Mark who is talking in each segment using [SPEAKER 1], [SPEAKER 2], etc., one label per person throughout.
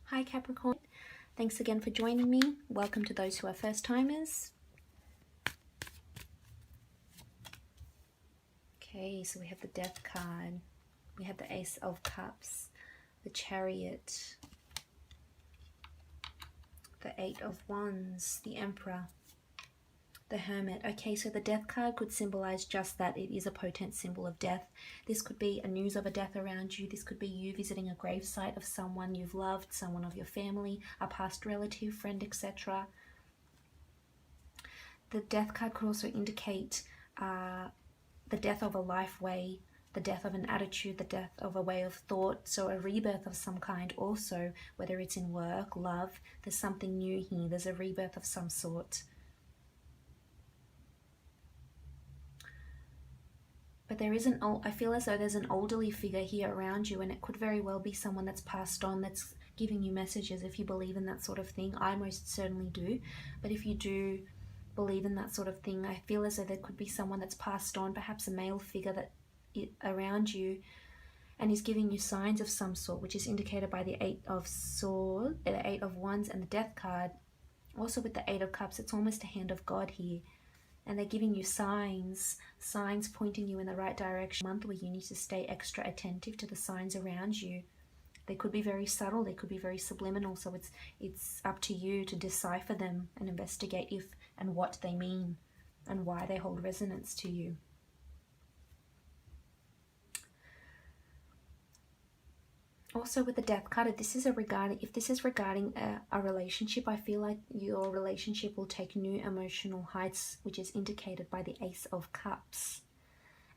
[SPEAKER 1] Hi Capricorn, thanks again for joining me. Welcome to those who are first timers. Okay, so we have the Death card, we have the Ace of Cups, the Chariot, the Eight of Wands, the Emperor, the Hermit. Okay, so the Death card could symbolize just that. It is a potent symbol of death. This could be a news of a death around you. This could be you visiting a gravesite of someone you've loved, someone of your family, a past relative, friend, etc. The Death card could also indicate the death of a life way, the death of an attitude, the death of a way of thought. So a rebirth of some kind also, whether it's in work, love, there's something new here. There's a rebirth of some sort. But there is I feel as though there's an elderly figure here around you, and it could very well be someone that's passed on, that's giving you messages if you believe in that sort of thing. I most certainly do. But if you do believe in that sort of thing, I feel as though there could be someone that's passed on, perhaps a male figure that around you, and is giving you signs of some sort, which is indicated by the Eight of Swords, the Eight of Wands, and the Death card. Also with the Eight of Cups, it's almost a hand of God here. And they're giving you signs pointing you in the right direction. Month where you need to stay extra attentive to the signs around you. They could be very subtle, they could be very subliminal, so it's up to you to decipher them and investigate if and what they mean and why they hold resonance to you. Also with the Death card, if this is regarding a relationship, I feel like your relationship will take new emotional heights, which is indicated by the Ace of Cups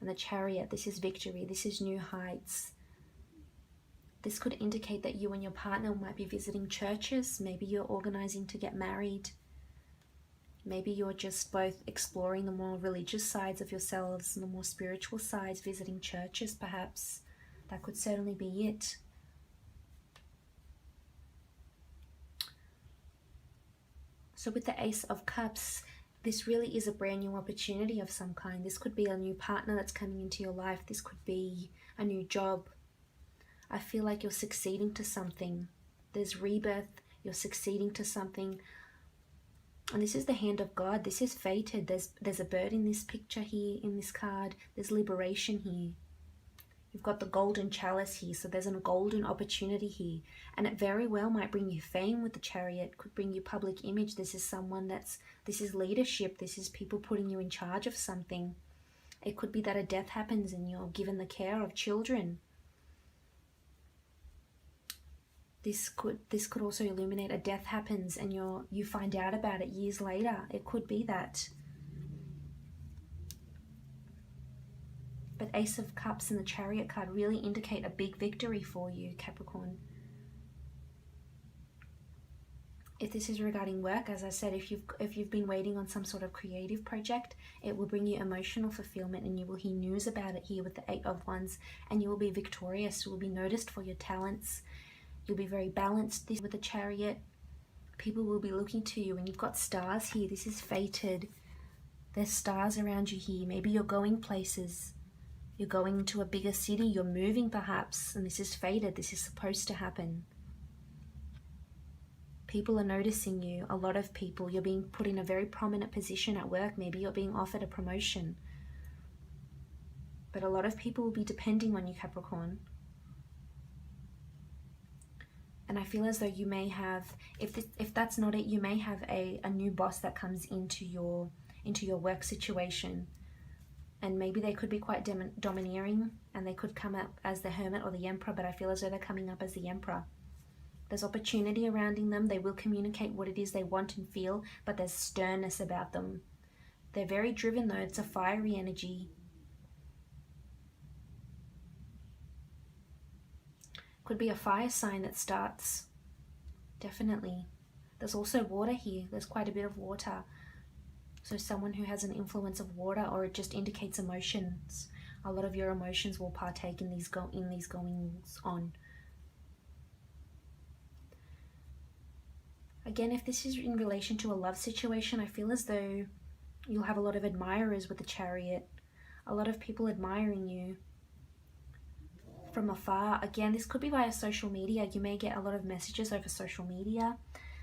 [SPEAKER 1] and the Chariot. This is victory, this is new heights. This could indicate that you and your partner might be visiting churches. Maybe you're organizing to get married. Maybe you're just both exploring the more religious sides of yourselves and the more spiritual sides, visiting churches perhaps. That could certainly be it. So with the Ace of Cups, this really is a brand new opportunity of some kind. This could be a new partner that's coming into your life. This could be a new job. I feel like you're succeeding to something. There's rebirth. You're succeeding to something. And this is the hand of God. This is fated. There's a bird in this picture here, in this card. There's liberation here. You've got the golden chalice here, so there's a golden opportunity here. And it very well might bring you fame with the Chariot, could bring you public image. This is leadership. This is people putting you in charge of something. It could be that a death happens and you're given the care of children. This could also illuminate a death happens and you find out about it years later. It could be that. But Ace of Cups and the Chariot card really indicate a big victory for you, Capricorn. If this is regarding work, as I said, if you've been waiting on some sort of creative project, it will bring you emotional fulfillment and you will hear news about it here with the Eight of Wands, and you will be victorious. You will be noticed for your talents. You'll be very balanced. This with the Chariot, people will be looking to you, and you've got stars here. This is fated. There's stars around you here. Maybe you're going places. You're going to a bigger city, you're moving perhaps, and this is fated. This is supposed to happen. People are noticing you, a lot of people. You're being put in a very prominent position at work. Maybe you're being offered a promotion. But a lot of people will be depending on you, Capricorn. And I feel as though you may have, if that's not it, you may have a new boss that comes into your work situation. And maybe they could be quite domineering, and they could come up as the Hermit or the Emperor, but I feel as though they're coming up as the Emperor. There's opportunity surrounding them. They will communicate what it is they want and feel, but there's sternness about them. They're very driven though. It's a fiery energy. Could be a fire sign that starts. Definitely. There's also water here. There's quite a bit of water. So someone who has an influence of water, or it just indicates emotions. A lot of your emotions will partake in these goings on. Again, if this is in relation to a love situation, I feel as though you'll have a lot of admirers with the Chariot. A lot of people admiring you. from afar. Again, this could be via social media. You may get a lot of messages over social media.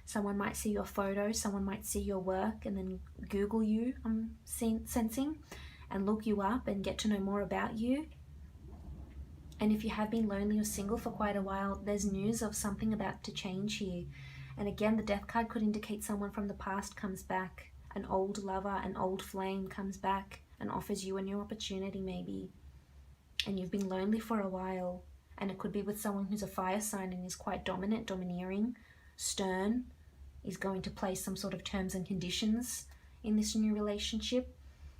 [SPEAKER 1] Someone might see your photos, someone might see your work and then Google you, I'm sensing, and look you up and get to know more about you. And if you have been lonely or single for quite a while, there's news of something about to change here. And again, the Death card could indicate someone from the past comes back. An old lover, an old flame comes back and offers you a new opportunity maybe. And you've been lonely for a while. And it could be with someone who's a fire sign and is quite dominant, domineering, stern, is going to place some sort of terms and conditions in this new relationship.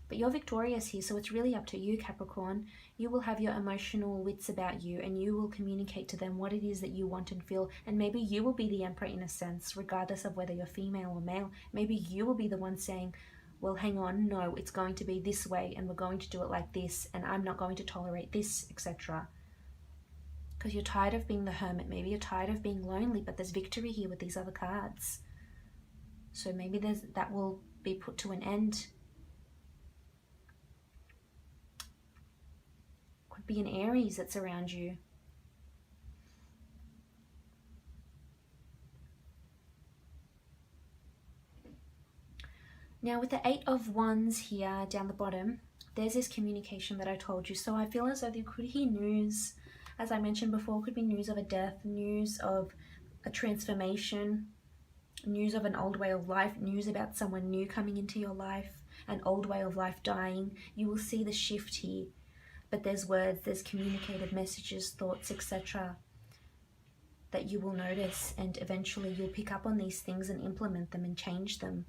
[SPEAKER 1] But you're victorious here, so it's really up to you, Capricorn. You will have your emotional wits about you and you will communicate to them what it is that you want and feel. And maybe you will be the emperor in a sense, regardless of whether you're female or male. Maybe you will be the one saying, well, hang on, no, it's going to be this way and we're going to do it like this and I'm not going to tolerate this, etc. Because you're tired of being the hermit. Maybe you're tired of being lonely, but there's victory here with these other cards. So maybe that will be put to an end. Could be an Aries that's around you. Now with the 8 of Wands here down the bottom, there's this communication that I told you. So I feel as though you could hear news, as I mentioned before, could be news of a death, news of a transformation, news of an old way of life, news about someone new coming into your life, an old way of life dying. You will see the shift here. But there's words, there's communicated messages, thoughts, etc. that you will notice, and eventually you'll pick up on these things and implement them and change them.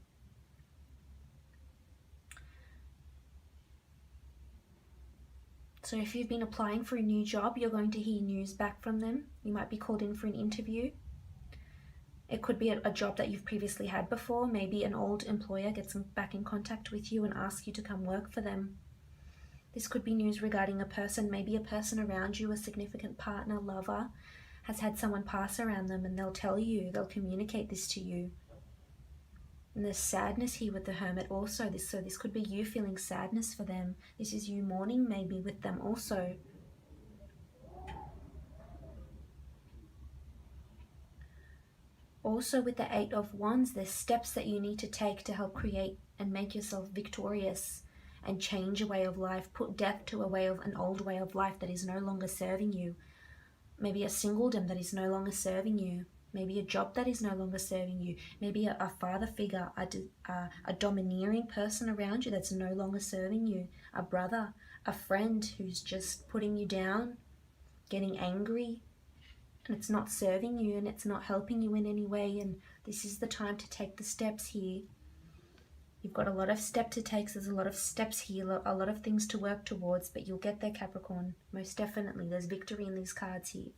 [SPEAKER 1] So if you've been applying for a new job, you're going to hear news back from them. You might be called in for an interview. It could be a job that you've previously had before. Maybe an old employer gets back in contact with you and asks you to come work for them. This could be news regarding a person. Maybe a person around you, a significant partner, lover, has had someone pass around them and they'll tell you, they'll communicate this to you. And there's sadness here with the Hermit also. So this could be you feeling sadness for them. This is you mourning maybe with them also. Also with the 8 of Wands, there's steps that you need to take to help create and make yourself victorious and change a way of life. Put death to an old way of life that is no longer serving you. Maybe a singledom that is no longer serving you. Maybe a job that is no longer serving you. Maybe a father figure, a domineering person around you that's no longer serving you. A brother, a friend who's just putting you down, getting angry, and it's not serving you and it's not helping you in any way. And this is the time to take the steps here. You've got a lot of steps to take. So there's a lot of steps here, a lot of things to work towards, but you'll get there, Capricorn. Most definitely. There's victory in these cards here.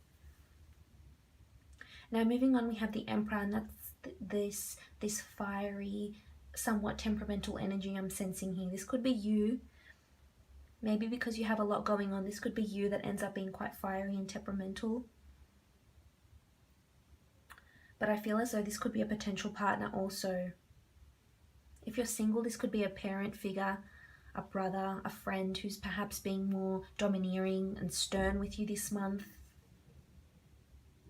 [SPEAKER 1] Now moving on, we have the Emperor, and that's this fiery, somewhat temperamental energy I'm sensing here. This could be you. Maybe because you have a lot going on, this could be you that ends up being quite fiery and temperamental. But I feel as though this could be a potential partner also. If you're single, this could be a parent figure, a brother, a friend who's perhaps being more domineering and stern with you this month.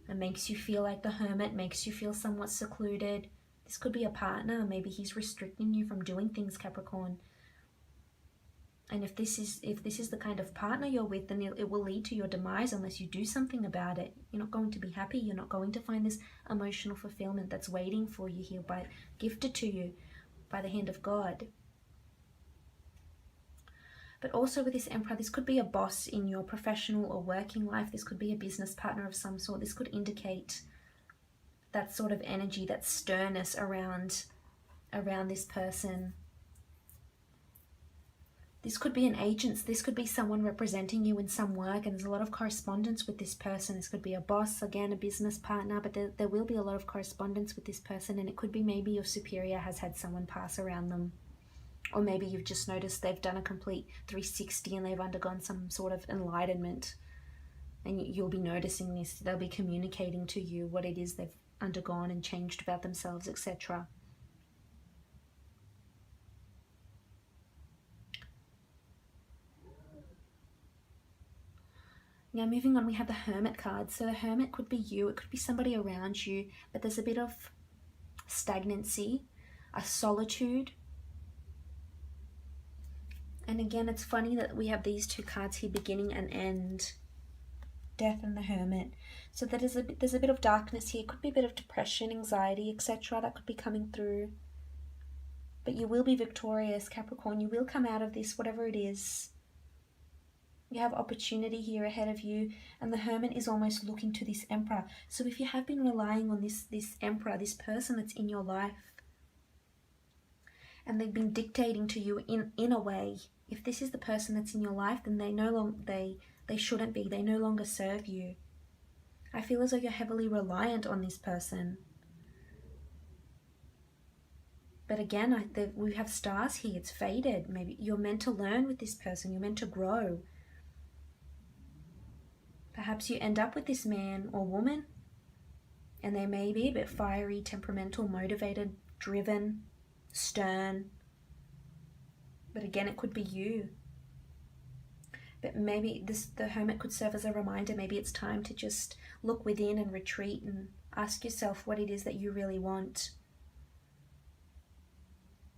[SPEAKER 1] It makes you feel like the Hermit, makes you feel somewhat secluded. This could be a partner. Maybe he's restricting you from doing things, Capricorn. And if this is the kind of partner you're with, then it will lead to your demise unless you do something about it. You're not going to be happy. You're not going to find this emotional fulfillment that's waiting for you here, gifted to you by the hand of God. But also with this Emperor, this could be a boss in your professional or working life. This could be a business partner of some sort. This could indicate that sort of energy, that sternness around this person. This could be an agent. This could be someone representing you in some work, and there's a lot of correspondence with this person. This could be a boss, again, a business partner, but there will be a lot of correspondence with this person, and it could be maybe your superior has had someone pass around them. Or maybe you've just noticed they've done a complete 360 and they've undergone some sort of enlightenment. And you'll be noticing this. They'll be communicating to you what it is they've undergone and changed about themselves, etc. Now moving on, we have the Hermit card. So the Hermit could be you, it could be somebody around you, but there's a bit of stagnancy, a solitude. And again, it's funny that we have these two cards here, beginning and end. Death and the Hermit. So there's a bit of darkness here. It could be a bit of depression, anxiety, etc. that could be coming through. But you will be victorious, Capricorn. You will come out of this, whatever it is. You have opportunity here ahead of you, and the Hermit is almost looking to this Emperor. So if you have been relying on this Emperor, this person that's in your life, and they've been dictating to you in a way, if this is the person that's in your life, then they shouldn't be. They no longer serve you. I feel as though you're heavily reliant on this person. But again, we have stars here. It's faded. Maybe you're meant to learn with this person. You're meant to grow. Perhaps you end up with this man or woman, and they may be a bit fiery, temperamental, motivated, driven, stern. But again, it could be you. But maybe the Hermit could serve as a reminder. Maybe it's time to just look within and retreat and ask yourself what it is that you really want.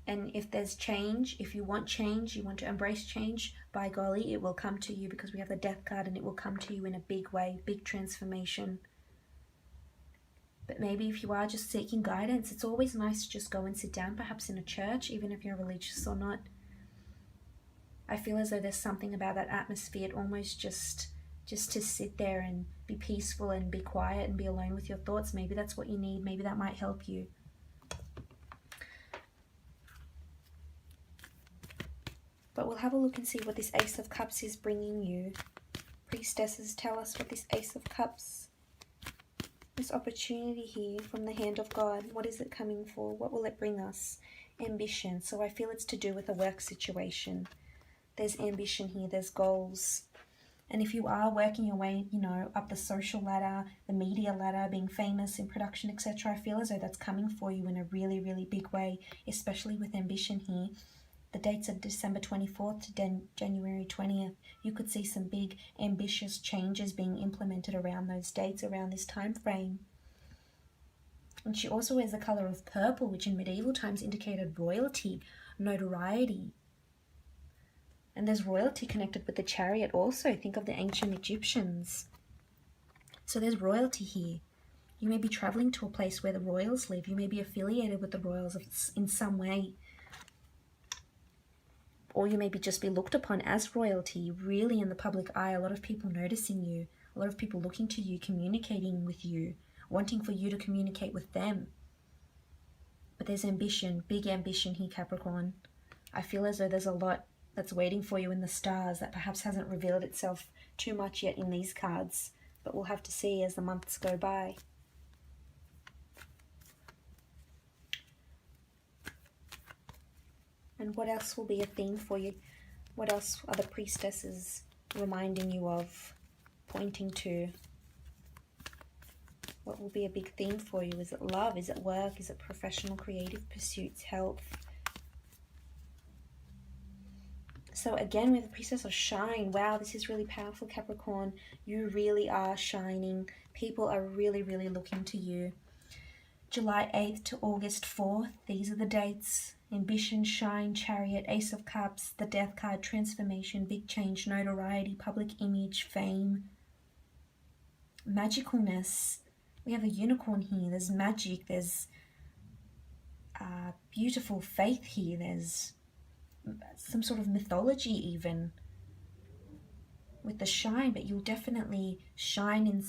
[SPEAKER 1] And if there's change, if you want change, you want to embrace change, by golly, it will come to you, because we have the Death card, and it will come to you in a big way, big transformation. But maybe if you are just seeking guidance, it's always nice to just go and sit down, perhaps in a church, even if you're religious or not. I feel as though there's something about that atmosphere, almost just to sit there and be peaceful and be quiet and be alone with your thoughts. Maybe that's what you need. Maybe that might help you. But we'll have a look and see what this Ace of Cups is bringing you. Priestesses, tell us what this Ace of Cups, this opportunity here from the hand of God, what is it coming for? What will it bring us? Ambition. So I feel it's to do with a work situation. There's ambition here, there's goals. And if you are working your way, up the social ladder, the media ladder, being famous in production, etc., I feel as though that's coming for you in a really, really big way, especially with ambition here. The dates of December 24th to January 20th, you could see some big ambitious changes being implemented around those dates, around this time frame. And she also wears the color of purple, which in medieval times indicated royalty, notoriety. And there's royalty connected with the Chariot also. Think of the ancient Egyptians. So there's royalty here. You may be traveling to a place where the royals live. You may be affiliated with the royals in some way. Or you may just be looked upon as royalty, really in the public eye. A lot of people noticing you, a lot of people looking to you, communicating with you, wanting for you to communicate with them. But there's ambition, big ambition here, Capricorn. I feel as though there's a lot that's waiting for you in the stars that perhaps hasn't revealed itself too much yet in these cards. But we'll have to see as the months go by. And what else will be a theme for you? What else are the priestesses reminding you of, pointing to? What will be a big theme for you? Is it love? Is it work? Is it professional, creative pursuits, health? So again, with the Priestess of Shine, wow, this is really powerful, Capricorn. You really are shining. People are really, really looking to you. July 8th to August 4th, these are the dates. Ambition, Shine, Chariot, Ace of Cups, the Death card, transformation, big change, notoriety, public image, fame, magicalness. We have a unicorn here. There's magic. There's beautiful faith here. There's some sort of mythology even with the shine, but you'll definitely shine in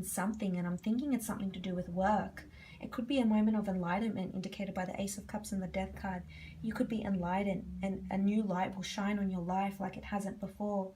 [SPEAKER 1] something, and I'm thinking it's something to do with work. It could be a moment of enlightenment indicated by the Ace of Cups and the Death card. You could be enlightened, and a new light will shine on your life like it hasn't before.